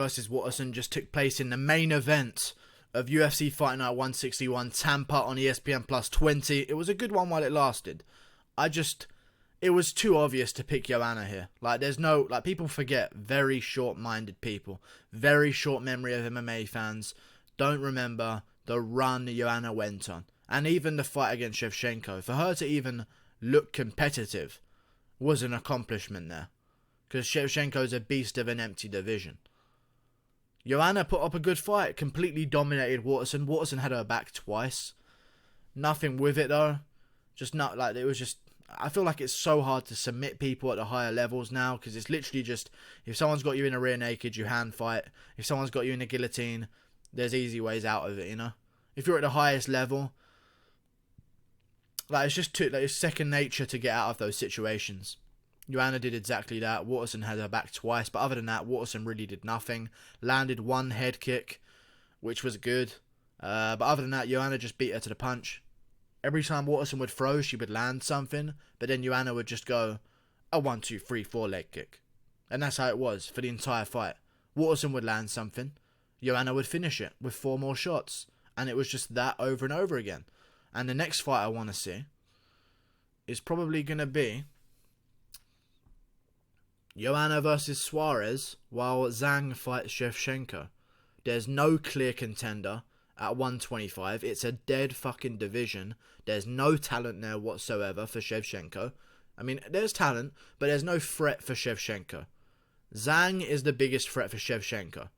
versus Waterson just took place in the main event of UFC Fight Night 161 Tampa on ESPN Plus 20. It was a good one while it lasted. It was too obvious to pick Joanna here. People forget, very short-minded people, very short memory of MMA fans, don't remember the run Joanna went on. And even the fight against Shevchenko, for her to even look competitive was an accomplishment there. Because Shevchenko's a beast of an empty division. Joanna put up a good fight, completely dominated Waterson. Waterson had her back twice. Nothing with it though. I feel like it's so hard to submit people at the higher levels now, because it's literally just, if someone's got you in a rear naked, you hand fight. If someone's got you in a guillotine, there's easy ways out of it, you know? If you're at the highest level, it's second nature to get out of those situations. Joanna did exactly that. Waterson had her back twice, but other than that, Waterson really did nothing. Landed one head kick, which was good. But other than that, Joanna just beat her to the punch. Every time Waterson would throw, she would land something, but then Joanna would just go a 1, 2, 3, 4 leg kick. And that's how it was for the entire fight. Waterson would land something, Joanna would finish it with 4 more shots. And it was just that over and over again. And the next fight I want to see is probably going to be Joanna versus Suarez while Zhang fights Shevchenko. There's no clear contender at 125. It's a dead fucking division. There's no talent there whatsoever for Shevchenko. I mean, there's talent, but there's no threat for Shevchenko. Zhang is the biggest threat for Shevchenko.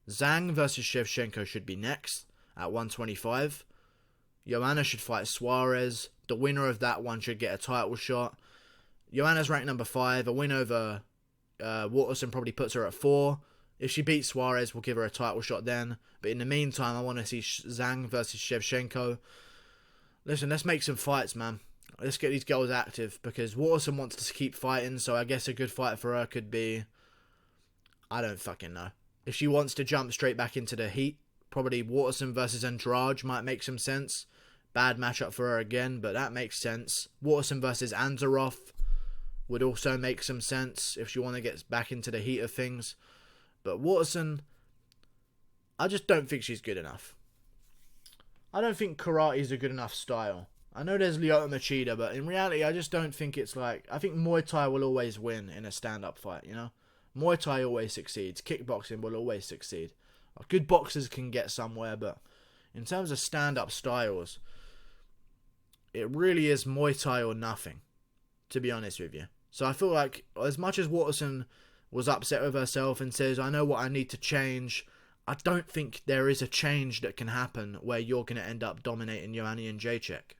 Zhang versus Shevchenko should be next at 125. Joanna should fight Suarez. The winner of that one should get a title shot. Joanna's ranked number 5. A win over Waterson probably puts her at 4. If she beats Suarez, we'll give her a title shot then. But in the meantime, I want to see Zhang versus Shevchenko. Listen, let's make some fights, man. Let's get these girls active, because Waterson wants to keep fighting, so I guess a good fight for her could be, I don't fucking know. If she wants to jump straight back into the heat, probably Waterson versus Andrade might make some sense. Bad matchup for her again, but that makes sense. Waterson versus Anzarov would also make some sense if she want to get back into the heat of things. But Waterson, I just don't think she's good enough. I don't think karate is a good enough style. I know there's Lyoto Machida, but in reality, I just don't think it's like... I think Muay Thai will always win in a stand-up fight, you know? Muay Thai always succeeds. Kickboxing will always succeed. Good boxers can get somewhere, but in terms of stand-up styles, it really is Muay Thai or nothing, to be honest with you. So I feel like, as much as Waterson was upset with herself and says, I know what I need to change, I don't think there is a change that can happen where you're going to end up dominating Joanna Jedrzejczyk.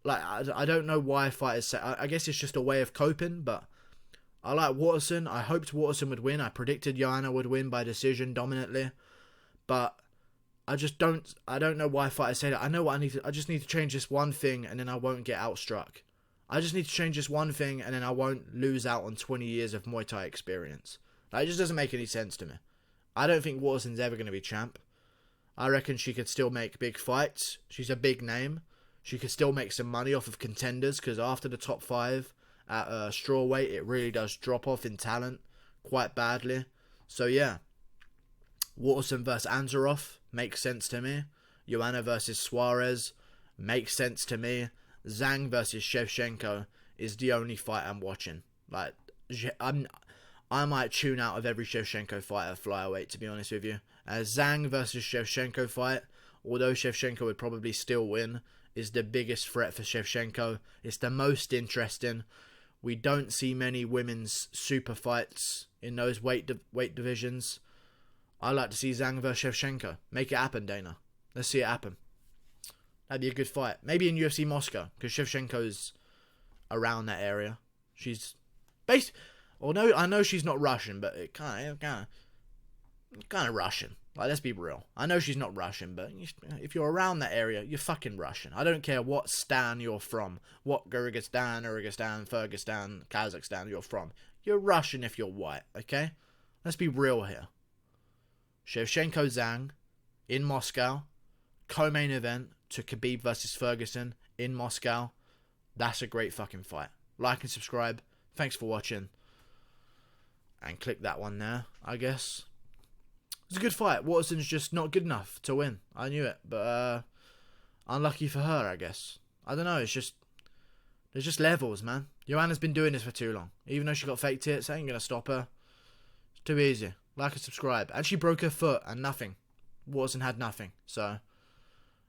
Like, I don't know why fighters say... I guess it's just a way of coping, but I like Waterson. I hoped Waterson would win. I predicted Joanna would win by decision dominantly. But I don't know why fighters say that. I know what I need to... I just need to change this one thing and then I won't get outstruck. I just need to change this one thing and then I won't lose out on 20 years of Muay Thai experience. Like, it just doesn't make any sense to me. I don't think Waterson's ever going to be champ. I reckon she could still make big fights. She's a big name. She could still make some money off of contenders, because after the top 5 at strawweight, it really does drop off in talent quite badly. So yeah, Waterson versus Anzarov makes sense to me. Joanna versus Suarez makes sense to me. Zhang versus Shevchenko is the only fight I'm watching. Like, I might tune out of every Shevchenko fight at flyweight, to be honest with you. Zhang versus Shevchenko fight, although Shevchenko would probably still win, is the biggest threat for Shevchenko. It's the most interesting. We don't see many women's super fights in those weight divisions. I like to see Zhang versus Shevchenko. Make it happen, Dana. Let's see it happen. That'd be a good fight. Maybe in UFC Moscow, because Shevchenko's around that area. She's based... Although I know she's not Russian, but it kind of Russian. Like, let's be real. I know she's not Russian, but if you're around that area, you're fucking Russian. I don't care what stan you're from. What Kyrgyzstan, Fergistan, Kazakhstan you're from. You're Russian if you're white, okay? Let's be real here. Shevchenko Zhang in Moscow. Co-main event to Khabib versus Ferguson in Moscow. That's a great fucking fight. Like and subscribe. Thanks for watching. And click that one there, I guess. It was a good fight. Waterson's just not good enough to win. I knew it, but unlucky for her, I guess. I don't know, there's just levels, man. Joanna's been doing this for too long. Even though she got fake tits, that ain't gonna stop her. It's too easy. Like and subscribe. And she broke her foot and nothing. Waterson had nothing. So,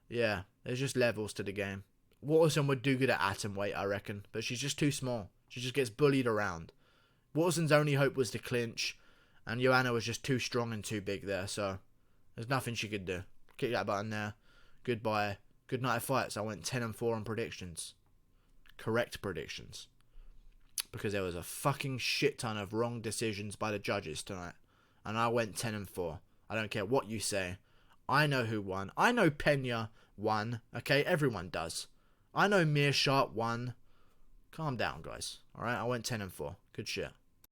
yeah, there's just levels to the game. Waterson would do good at atom weight, I reckon. But she's just too small. She just gets bullied around. Waterson's only hope was to clinch. And Joanna was just too strong and too big there. So, there's nothing she could do. Click that button there. Goodbye. Good night of fights. I went 10-4 on predictions. Correct predictions. Because there was a fucking shit ton of wrong decisions by the judges tonight. And I went 10-4. I don't care what you say. I know who won. I know Pena won. Okay, everyone does. I know Meerschaert won. Calm down, guys. Alright, I went 10-4. Good shit.